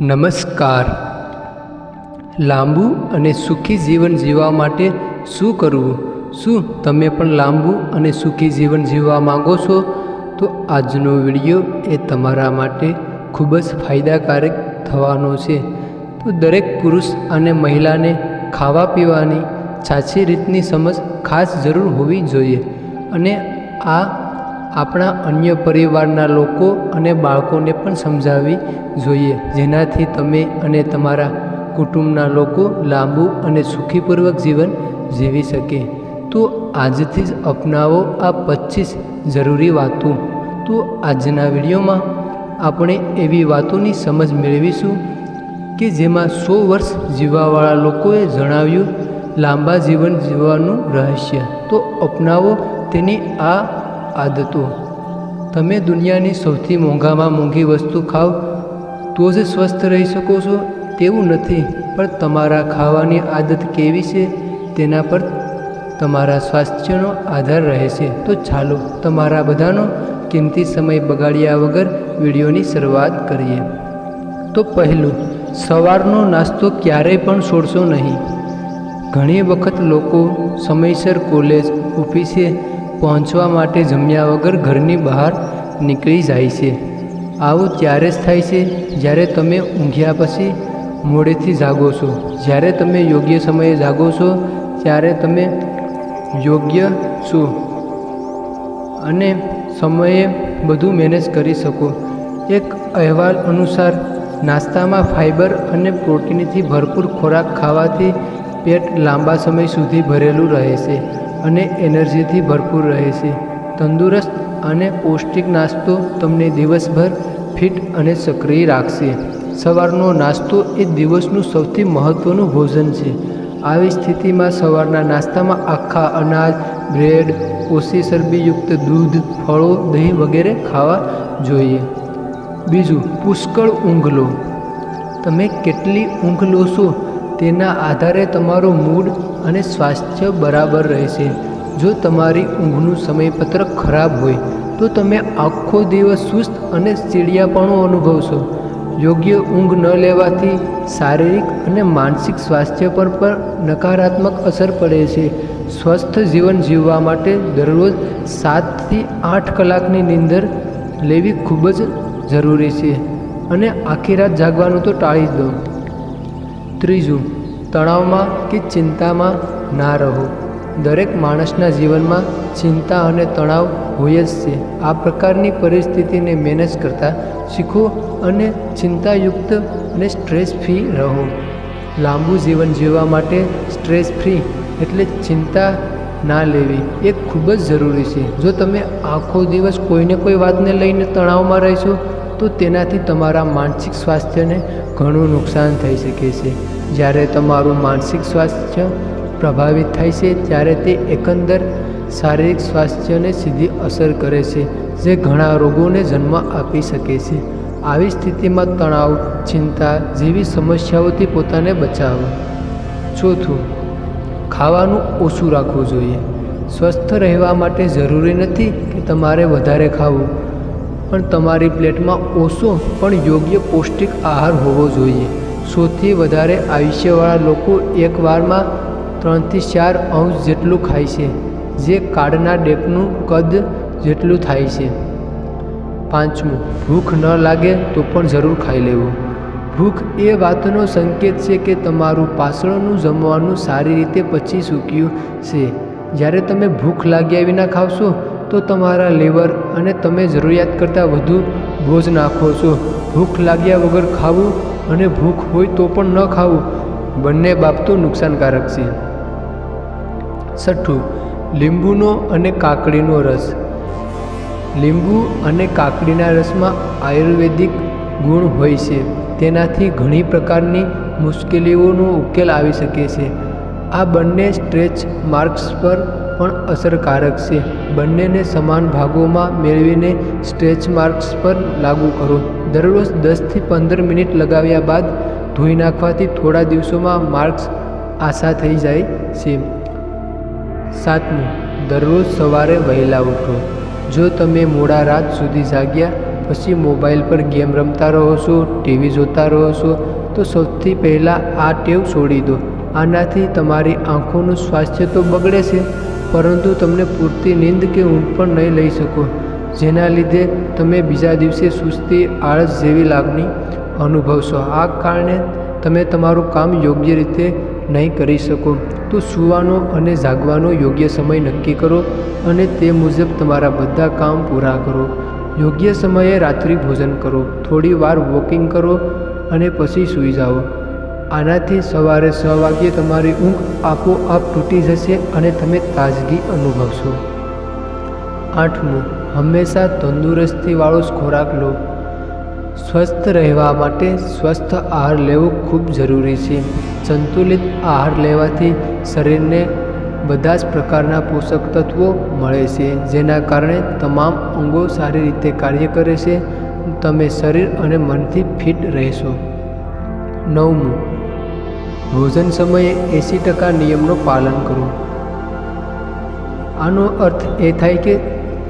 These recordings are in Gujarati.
નમસ્કાર. લાંબુ અને સુખી જીવન જીવવા માટે શું કરવું? શું તમે પણ લાંબુ અને સુખી જીવન જીવવા માંગો છો? તો આજનો વિડીયો એ તમારા માટે ખૂબ જ ફાયદાકારક થવાનો છે. તો દરેક પુરુષ અને મહિલાને ખાવા પીવાની સાચી રીતની સમજ ખાસ જરૂર હોવી જોઈએ, અને આ આપણા અન્ય પરિવારના લોકો અને બાળકોને પણ સમજાવવી જોઈએ, જેનાથી તમે અને તમારા કુટુંબના લોકો લાંબુ અને સુખીપૂર્વક જીવન જીવી શકે. તો આજથી જ અપનાવો આ 25 જરૂરી વાતો. તો આજના વિડીયોમાં આપણે એવી વાતોની સમજ મેળવીશું કે જેમાં 100 વર્ષ જીવવાવાળા લોકોએ જણાવ્યું લાંબા જીવન જીવવાનું રહસ્ય. તો અપનાવો તેની આ આદતો. તમે દુનિયાની સૌથી મોંઘામાં મોંઘી વસ્તુ ખાવ તો જ સ્વસ્થ રહી શકો છો તેવું નથી, પણ તમારા ખાવાની આદત કેવી છે તેના પર તમારા સ્વાસ્થ્યનો આધાર રહે છે. તો ચાલો તમારા બધાનો કિંમતી સમય બગાડ્યા વગર વિડીયોની શરૂઆત કરીએ. તો પહેલું, સવારનો નાસ્તો ક્યારેય પણ છોડશો નહીં. ઘણી વખત લોકો સમયસર કોલેજ, ઓફિસે પહોંચવા માટે જમ્યા વગર ઘરની બહાર નીકળી જાય છે. આવું ત્યારે જ થાય છે જ્યારે તમે ઊંઘ્યા પછી મોડેથી જાગો છો. જ્યારે તમે યોગ્ય સમયે જાગો છો ત્યારે તમે યોગ્ય છો અને સમયે બધું મેનેજ કરી શકો. એક અહેવાલ અનુસાર નાસ્તામાં ફાઇબર અને પ્રોટીનથી ભરપૂર ખોરાક ખાવાથી પેટ લાંબા સમય સુધી ભરેલું રહે છે અને એનર્જીથી ભરપૂર રહે છે. તંદુરસ્ત અને પૌષ્ટિક નાસ્તો તમને દિવસભર ફિટ અને સક્રિય રાખશે. સવારનો નાસ્તો એ દિવસનું સૌથી મહત્ત્વનું ભોજન છે. આવી સ્થિતિમાં સવારના નાસ્તામાં આખા અનાજ, બ્રેડ, ઓછી ચરબીયુક્ત દૂધ, ફળો, દહીં વગેરે ખાવા જોઈએ. બીજું, પુષ્કળ ઊંઘ લો. તમે કેટલી ઊંઘ લો છો તેના આધારે તમારો મૂડ અને સ્વાસ્થ્ય બરાબર રહેશે. જો તમારી ઊંઘનું સમયપત્રક ખરાબ હોય તો તમે આખો દિવસ સુસ્ત અને ચીડિયાપણું અનુભવશો. યોગ્ય ઊંઘ ન લેવાથી શારીરિક અને માનસિક સ્વાસ્થ્ય પર પણ નકારાત્મક અસર પડે છે. સ્વસ્થ જીવન જીવવા માટે દરરોજ 7 થી 8 કલાકની નીંદર લેવી ખૂબ જ જરૂરી છે, અને આખી રાત જાગવાનું તો ટાળી દો. ત્રીજું, તણાવમાં કે ચિંતામાં ના રહો. દરેક માણસના જીવનમાં ચિંતા અને તણાવ હોય જ છે. આ પ્રકારની પરિસ્થિતિને મેનેજ કરતા શીખો અને ચિંતાયુક્ત અને સ્ટ્રેસ ફ્રી રહો. લાંબુ જીવન જીવવા માટે સ્ટ્રેસ ફ્રી એટલે ચિંતા ના લેવી એ ખૂબ જ જરૂરી છે. જો તમે આખો દિવસ કોઈને કોઈ વાતને લઈને તણાવમાં રહેશો તો તેનાથી તમારા માનસિક સ્વાસ્થ્યને ઘણું નુકસાન થઈ શકે છે. જ્યારે તમારું માનસિક સ્વાસ્થ્ય પ્રભાવિત થાય છે ત્યારે તે એકંદર શારીરિક સ્વાસ્થ્યને સીધી અસર કરે છે, જે ઘણા રોગોને જન્મ આપી શકે છે. આવી સ્થિતિમાં તણાવ, ચિંતા જેવી સમસ્યાઓથી પોતાને બચાવો. ચોથું, ખાવાનું ઓછું રાખવું જોઈએ. સ્વસ્થ રહેવા માટે જરૂરી નથી કે તમારે વધારે ખાવું, પણ તમારી પ્લેટમાં ઓછો પણ યોગ્ય પૌષ્ટિક આહાર હોવો જોઈએ. સૌથી વધારે આયુષ્યવાળા લોકો એક વારમાં 3 થી 4 અંશ જેટલું ખાય છે, જે કાળના ડેકનું કદ જેટલું થાય છે. પાંચમું, ભૂખ ન લાગે તો પણ જરૂર ખાઈ લેવું. ભૂખ એ વાતનો સંકેત છે કે તમારું પાછળનું જમવાનું સારી રીતે પચી ચૂક્યું છે. જ્યારે તમે ભૂખ લાગ્યા વિના ખાવશો તો તમારા લીવર અને તમે જરૂરિયાત કરતાં વધુ બોજ નાખો છો. ભૂખ લાગ્યા વગર ખાવું અને ભૂખ હોય તો પણ ન ખાવું, બંને બાબતો નુકસાનકારક છે. છઠ્ઠું, લીંબુનો અને કાકડીનો રસ. લીંબુ અને કાકડીના રસમાં આયુર્વેદિક ગુણ હોય છે. તેનાથી ઘણી પ્રકારની મુશ્કેલીઓનો ઉકેલ આવી શકે છે. આ બંને સ્ટ્રેચ માર્ક્સ પર પણ અસરકારક છે. બંનેને સમાન ભાગોમાં મેળવીને સ્ટ્રેચ માર્ક્સ પર લાગુ કરો. દરરોજ 10 થી 15 મિનિટ લગાવ્યા બાદ ધોઈ નાખવાથી થોડા દિવસોમાં માર્ક્સ આછા થઈ જાય છે. સાતમું, દરરોજ સવારે વહેલા ઉઠો. જો તમે મોડા રાત સુધી જાગ્યા પછી મોબાઈલ પર ગેમ રમતા રહો છો, ટીવી જોતા રહો છો, તો સૌથી પહેલાં આ ટેવ છોડી દો. આનાથી તમારી આંખોનું સ્વાસ્થ્ય તો બગડે છે, પરંતુ તમને પૂરતી નીંદ કે ઊંઘ પણ નહીં લઈ શકો, જેના લીધે તમે બીજા દિવસે સુસ્તી, આળસ જેવી લાગણી અનુભવશો. આ કારણે તમે તમારું કામ યોગ્ય રીતે નહીં કરી શકો. તો સૂવાનો અને જાગવાનો યોગ્ય સમય નક્કી કરો અને તે મુજબ તમારા બધા કામ પૂરા કરો. યોગ્ય સમયે રાત્રિ ભોજન કરો, થોડી વાર વોકિંગ કરો અને પછી સૂઈ જાઓ. આનાથી સવારે 6 વાગ્યે તમારી ઊંઘ આપોઆપ તૂટી જશે અને તમે તાજગી અનુભવશો. 8. હંમેશા તંદુરસ્તીવાળો ખોરાક લો. સ્વસ્થ રહેવા માટે સ્વસ્થ આહાર લેવો ખૂબ જરૂરી છે. સંતુલિત આહાર લેવાથી શરીરને બધા જ પ્રકારના પોષક તત્વો મળે છે, જેના કારણે તમામ અંગો સારી રીતે કાર્ય કરે છે. તમે શરીર અને મનથી ફિટ રહેશો. 9. ભોજન સમયે 80% નિયમનું પાલન કરો. આનો અર્થ એ થાય કે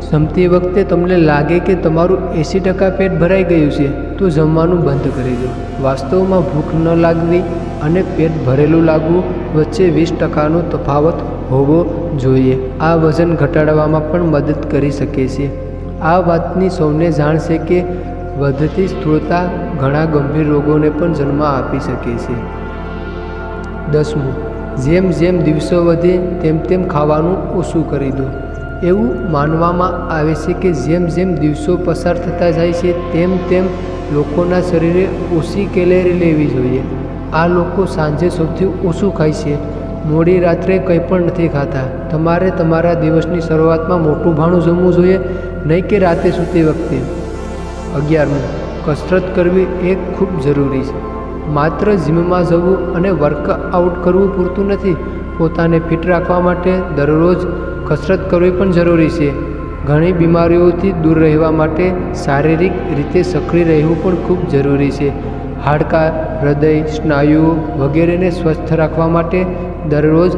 જમતી વખતે તમને લાગે કે તમારું 80% પેટ ભરાઈ ગયું છે, તો જમવાનું બંધ કરી દો. વાસ્તવમાં ભૂખ ન લાગવી અને પેટ ભરેલું લાગવું વચ્ચે 20%નો તફાવત હોવો જોઈએ. આ વજન ઘટાડવામાં પણ મદદ કરી શકે છે. આ વાતની સૌને જાણ છે કે વધતી સ્થૂળતા ઘણા ગંભીર રોગોને પણ જન્મ આપી શકે છે. 10. જેમ જેમ દિવસો વધે તેમ ખાવાનું ઓછું કરી દો. એવું માનવામાં આવે છે કે જેમ જેમ દિવસો પસાર થતા જાય છે તેમ લોકોના શરીરે ઓછી કેલેરી લેવી જોઈએ. આ લોકો સાંજે સૌથી ઓછું ખાય છે, મોડી રાત્રે કંઈ પણ નથી ખાતા. તમારે તમારા દિવસની શરૂઆતમાં મોટું ભાણું જમવું જોઈએ, નહીં કે રાતે સૂતી વખતે. 11. કસરત કરવી એ ખૂબ જરૂરી છે. માત્ર જીમમાં જવું અને વર્કઆઉટ કરવું પૂરતું નથી. પોતાને ફિટ રાખવા માટે દરરોજ કસરત કરવી પણ જરૂરી છે. ઘણી બીમારીઓથી દૂર રહેવા માટે શારીરિક રીતે સક્રિય રહેવું પણ ખૂબ જરૂરી છે. હાડકાં, હૃદય, સ્નાયુઓ વગેરેને સ્વસ્થ રાખવા માટે દરરોજ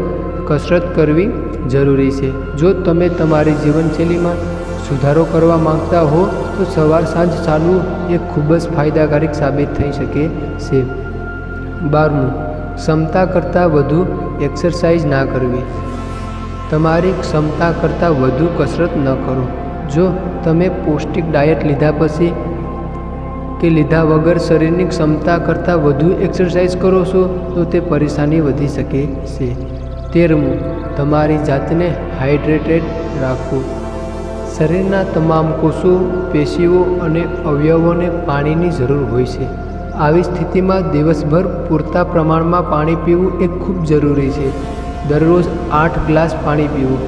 કસરત કરવી જરૂરી છે. જો તમે તમારી જીવનશૈલીમાં સુધારો કરવા માંગતા હો તો સવાર સાંજ ચાલવું એ ખૂબ જ ફાયદાકારક સાબિત થઈ શકે છે. 12. ક્ષમતા કરતાં વધુ એક્સરસાઇઝ ના કરવી. તમારી ક્ષમતા કરતાં વધુ કસરત ન કરો. જો તમે પૌષ્ટિક ડાયટ લીધા પછી કે લીધા વગર શરીરની ક્ષમતા કરતાં વધુ એક્સરસાઇઝ કરો છો તો તે પરેશાની વધી શકે છે. 13. તમારી જાતને હાઇડ્રેટેડ રાખો. શરીરના તમામ કોષો, પેશીઓ અને અવયવોને પાણીની જરૂર હોય છે. આવી સ્થિતિમાં દિવસભર પૂરતા પ્રમાણમાં પાણી પીવું એ ખૂબ જરૂરી છે. દરરોજ 8 ગ્લાસ પાણી પીવું.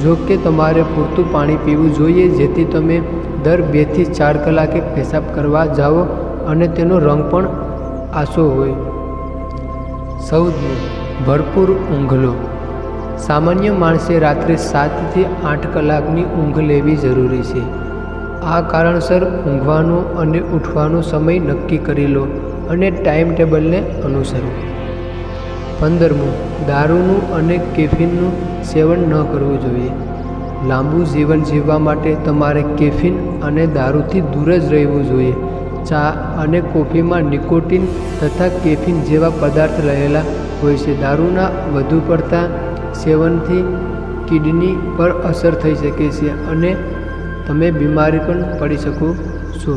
જો કે તમારે પૂરતું પાણી પીવું જોઈએ જેથી તમે દર 2 થી 4 કલાકે પેશાબ કરવા જાઓ અને તેનો રંગ પણ આછો હોય. 14. ભરપૂર ઊંઘ લો. સામાન્ય માણસે રાત્રે 7 થી 8 કલાકની ઊંઘ લેવી જરૂરી છે. આ કારણસર ઊંઘવાનો અને ઉઠવાનો સમય નક્કી કરી લો અને ટાઈમ ટેબલને અનુસરો. 15. દારૂનું અને કેફીનનું સેવન ન કરવું જોઈએ. લાંબુ જીવન જીવવા માટે તમારે કેફીન અને દારૂથી દૂર જ રહેવું જોઈએ. ચા અને કોફીમાં નિકોટિન તથા કેફીન જેવા પદાર્થ રહેલા હોય છે. દારૂના વધુ પડતા સેવનથી કિડની પર અસર થઈ શકે છે અને તમે બીમારી પણ પડી શકો છો.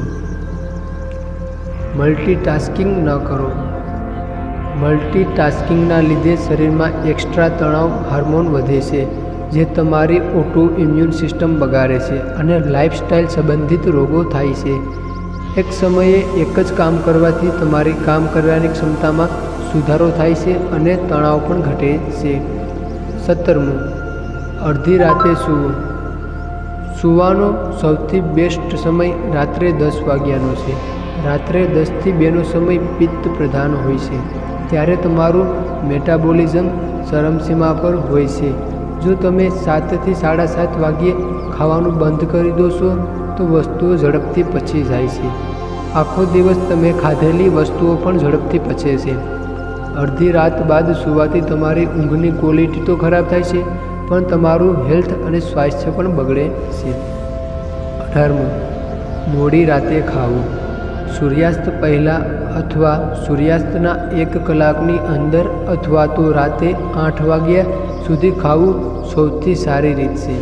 મલ્ટીટાસ્કિંગ ન કરો. મલ્ટીટાસ્કિંગના લીધે શરીરમાં એક્સ્ટ્રા તણાવ હાર્મોન વધે છે, જે તમારી ઓટો ઇમ્યુન સિસ્ટમ બગાડે છે અને લાઇફસ્ટાઇલ સંબંધિત રોગો થાય છે. એક સમયે એક જ કામ કરવાથી તમારી કામ કરવાની ક્ષમતામાં સુધારો થાય છે અને તણાવ પણ ઘટે છે. 17. અડધી રાતે સૂવું. સૂવાનો સૌથી બેસ્ટ સમય રાત્રે 10 વાગ્યાનો છે. રાત્રે 10 થી 2નો સમય પિત્ત પ્રધાન હોય છે. ત્યારે તમારું મેટાબોલિઝમ ચરમસીમા પર હોય છે. જો તમે 7 થી 7:30 વાગ્યે ખાવાનું બંધ કરી દો છો તો વસ્તુઓ ઝડપથી પચી જાય છે. આખો દિવસ તમે ખાધેલી વસ્તુઓ પણ ઝડપથી પચે છે. અડધી રાત બાદ સૂવાથી તમારી ઊંઘની ક્વોલિટી તો ખરાબ થાય છે, પણ તમારું હેલ્થ અને સ્વાસ્થ્ય પણ બગડે છે. 18. મોડી રાતે ખાવું. સૂર્યાસ્ત પહેલાં અથવા સૂર્યાસ્તના 1 કલાકની અંદર અથવા તો રાતે 8 વાગ્યા સુધી ખાવું સૌથી સારી રીત છે.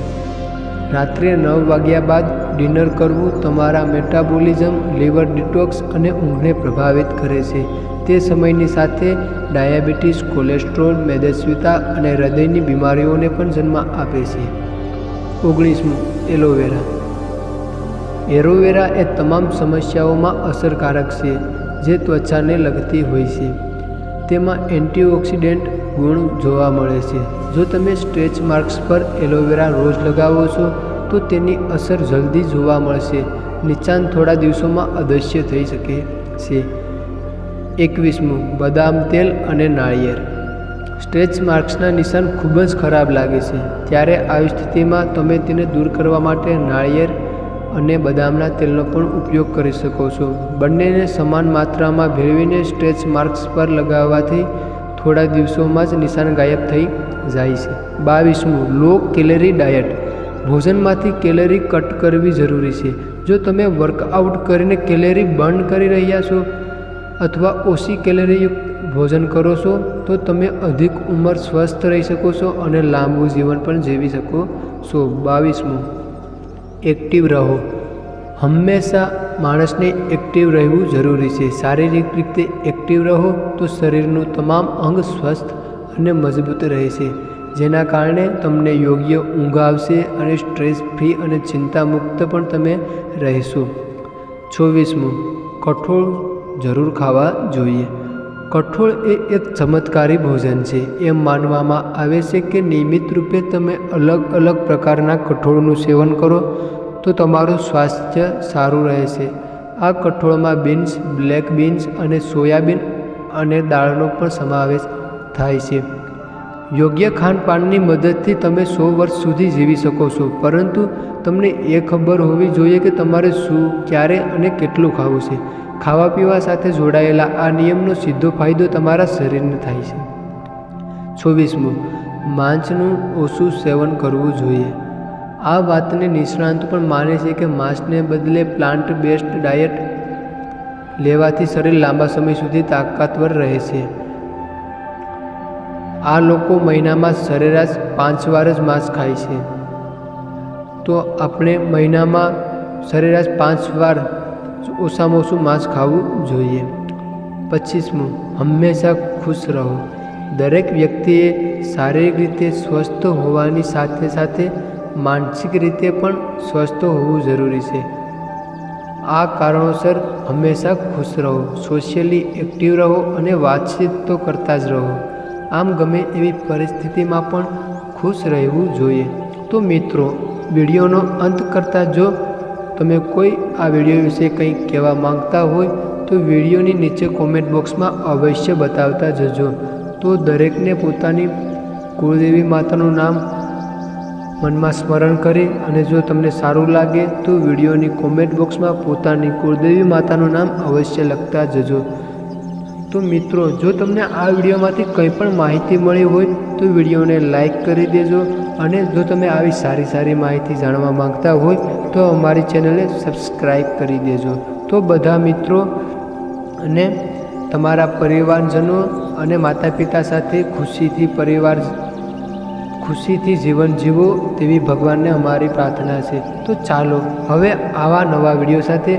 રાત્રે 9 વાગ્યા બાદ ડિનર કરવું તમારા મેટાબોલિઝમ, લીવર ડિટોક્સ અને ઊંઘને પ્રભાવિત કરે છે. તે સમયની સાથે ડાયાબિટીસ, કોલેસ્ટ્રોલ, મેદસ્વીતા અને હૃદયની બીમારીઓને પણ જન્મ આપે છે. 19. એલોવેરા. એલોવેરા એ તમામ સમસ્યાઓમાં અસરકારક છે જે ત્વચાને લગતી હોય છે. તેમાં એન્ટીઓક્સિડન્ટ ગુણ જોવા મળે છે. જો તમે સ્ટ્રેચ માર્ક્સ પર એલોવેરા રોજ લગાવો છો તો તેની અસર જલ્દી જોવા મળશે. નિશાન થોડા દિવસોમાં અદૃશ્ય થઈ શકે છે. 21. બદામ તેલ અને નાળિયેર. સ્ટ્રેચ માર્ક્સના નિશાન ખૂબ જ ખરાબ લાગે છે. ત્યારે આવી સ્થિતિમાં તમે તેને દૂર કરવા માટે નાળિયેર અને બદામના તેલનો પણ ઉપયોગ કરી શકો છો. બંનેને સમાન માત્રામાં ભેળવીને સ્ટ્રેચ માર્ક્સ પર લગાવવાથી થોડા દિવસોમાં જ નિશાન ગાયબ થઈ જાય છે. 22. લો કેલરી ડાયટ. ભોજનમાંથી કેલરી કટ કરવી જરૂરી છે. જો તમે વર્કઆઉટ કરીને કેલરી બર્ન કરી રહ્યા છો અથવા ઓછી કેલરીયુક્ત ભોજન કરો છો તો તમે અધિક ઉંમર સ્વસ્થ રહી શકો છો અને લાંબુ જીવન પણ જીવી શકો છો. 22. એક્ટિવ રહો. હંમેશા માણસને એક્ટિવ રહેવું જરૂરી છે. શારીરિક રીતે એક્ટિવ રહો તો શરીરનું તમામ અંગ સ્વસ્થ અને મજબૂત રહે છે, જેના કારણે તમને યોગ્ય ઊંઘ આવશે અને સ્ટ્રેસ ફ્રી અને ચિંતામુક્ત પણ તમે રહેશો. 24. કઠોળ જરૂર ખાવા જોઈએ. કઠોળ એ એક ચમત્કારી ભોજન છે. એમ માનવામાં આવે છે કે નિયમિત રૂપે તમે અલગ અલગ પ્રકારના કઠોળનું સેવન કરો તો તમારું સ્વાસ્થ્ય સારું રહેશે. આ કઠોળમાં બીન્સ, બ્લેક બીન્સ અને સોયાબીન અને દાળનો પણ સમાવેશ થાય છે. યોગ્ય ખાનપાનની મદદથી તમે 100 વર્ષ સુધી જીવી શકો છો, પરંતુ તમને એ ખબર હોવી જોઈએ કે તમારે શું, ક્યારે અને કેટલું ખાવું છે. ખાવા પીવા સાથે જોડાયેલા આ નિયમનો સીધો ફાયદો તમારા શરીરને થાય છે. 24. માંસનું ઓછું સેવન કરવું જોઈએ. આ વાતને નિષ્ણાતો પણ માને છે કે માંસને બદલે પ્લાન્ટ બેસ્ડ ડાયટ લેવાથી શરીર લાંબા સમય સુધી તાકાતવર રહે છે. આ લોકો મહિનામાં સરેરાશ 5 વાર જ માંસ ખાય છે. તો આપણે મહિનામાં સરેરાશ 5 વાર ઓછામાં ઓછું માંસ ખાવું જોઈએ. 25. હંમેશા ખુશ રહો. દરેક વ્યક્તિએ શારીરિક રીતે સ્વસ્થ હોવાની સાથે સાથે માનસિક રીતે પણ સ્વસ્થ હોવું જરૂરી છે. આ કારણોસર હંમેશા ખુશ રહો, સોશિયલી એક્ટિવ રહો અને વાતચીત તો કરતા જ રહો. આમ ગમે એવી પરિસ્થિતિમાં પણ ખુશ રહેવું જોઈએ. તો મિત્રો, વિડીયોનો અંત કરતાં જો તમે કોઈ આ વિડીયો વિશે કંઈ કહેવા માંગતા હોય તો વિડીયોની નીચે કોમેન્ટ બોક્સમાં અવશ્ય બતાવતા જજો. તો દરેકને પોતાની કુળદેવી માતાનું નામ મનમાં સ્મરણ કરી અને જો તમને સારું લાગે તો વિડીયોની કોમેન્ટ બોક્સમાં પોતાની કુળદેવી માતાનું નામ અવશ્ય લખતા જજો. તો મિત્રો, જો તમને આ વિડીયોમાંથી કંઈ પણ માહિતી મળી હોય તો વિડીયોને લાઈક કરી દેજો અને જો તમે આવી સારી માહિતી જાણવા માંગતા હોય તો અમારી ચેનલને સબસ્ક્રાઈબ કરી દેજો. તો બધા મિત્રો અને તમારા પરિવારજનો અને માતા પિતા સાથે ખુશીથી જીવન જીવો તેવી ભગવાનને અમારી પ્રાર્થના છે. તો ચાલો હવે આવા નવા વિડીયો સાથે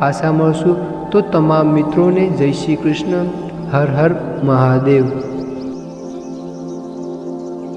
પાછા મળશું. તો તમામ મિત્રોને જય શ્રી કૃષ્ણ. હર હર મહાદેવ.